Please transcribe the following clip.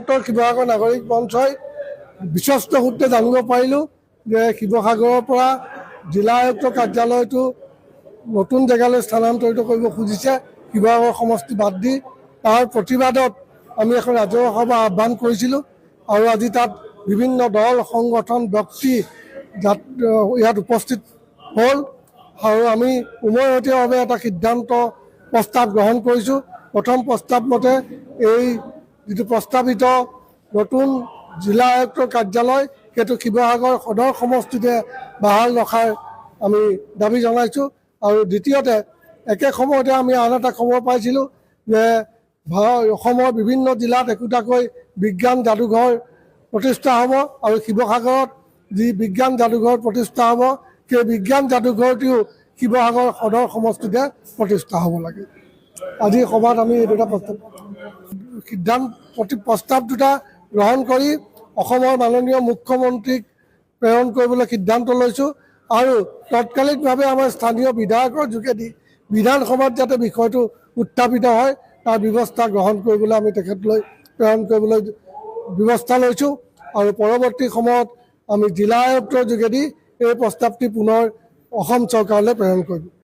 ক্ষেত্ৰত শিৱসাগৰ নাগৰিক মঞ্চই বিশ্বস্ত সূত্ৰে জানিব পাৰিলোঁ যে শিৱসাগৰৰ পৰা জিলা আয়ুক্ত কাৰ্যালয়টো নতুন জেগালৈ স্থানান্তৰিত কৰিব খুজিছে শিৱসাগৰ সমষ্টি বাদ দি। তাৰ প্ৰতিবাদত আমি এখন ৰাজহুৱা সভা আহ্বান কৰিছিলোঁ আৰু আজি তাত বিভিন্ন দল সংগঠন ব্যক্তি ইয়াত উপস্থিত হ'ল আৰু আমি উমৈহতীয়াভাৱে এটা সিদ্ধান্ত প্ৰস্তাৱ গ্ৰহণ কৰিছোঁ। প্ৰথম প্ৰস্তাৱ মতে এই যিটো প্ৰস্তাৱিত নতুন জিলা আয়ুক্তৰ কাৰ্যালয় সেইটো শিৱসাগৰ সদৰ সমষ্টিতে বাহাল ৰখাৰ আমি দাবী জনাইছোঁ। আৰু দ্বিতীয়তে একে সময়তে আমি আন এটা খবৰ পাইছিলোঁ যে অসমৰ বিভিন্ন জিলাত একোটাকৈ বিজ্ঞান যাদুঘৰ প্ৰতিষ্ঠা হ'ব আৰু শিৱসাগৰত যি বিজ্ঞান যাদুঘৰ প্ৰতিষ্ঠা হ'ব সেই বিজ্ঞান যাদুঘৰটিও শিৱসাগৰ সদৰ সমষ্টিতে প্ৰতিষ্ঠা হ'ব লাগে। আজি সভাত আমি এই দুটা প্ৰস্তাৱ দুটা গ্ৰহণ কৰি অসমৰ মাননীয় মুখ্যমন্ত্ৰীক প্ৰেৰণ কৰিবলৈ সিদ্ধান্ত লৈছোঁ আৰু তৎকালিকভাৱে আমাৰ স্থানীয় বিধায়কৰ যোগেদি বিধানসভাত যাতে বিষয়টো উত্থাপিত হয় তাৰ ব্যৱস্থা গ্ৰহণ কৰিবলৈ আমি তেখেতলৈ প্ৰেৰণ কৰিবলৈ ব্যৱস্থা লৈছোঁ আৰু পৰৱৰ্তী সময়ত আমি জিলা আয়ুক্তৰ যোগেদি এই প্ৰস্তাৱটি পুনৰ অসম চৰকাৰলৈ প্ৰেৰণ কৰিম।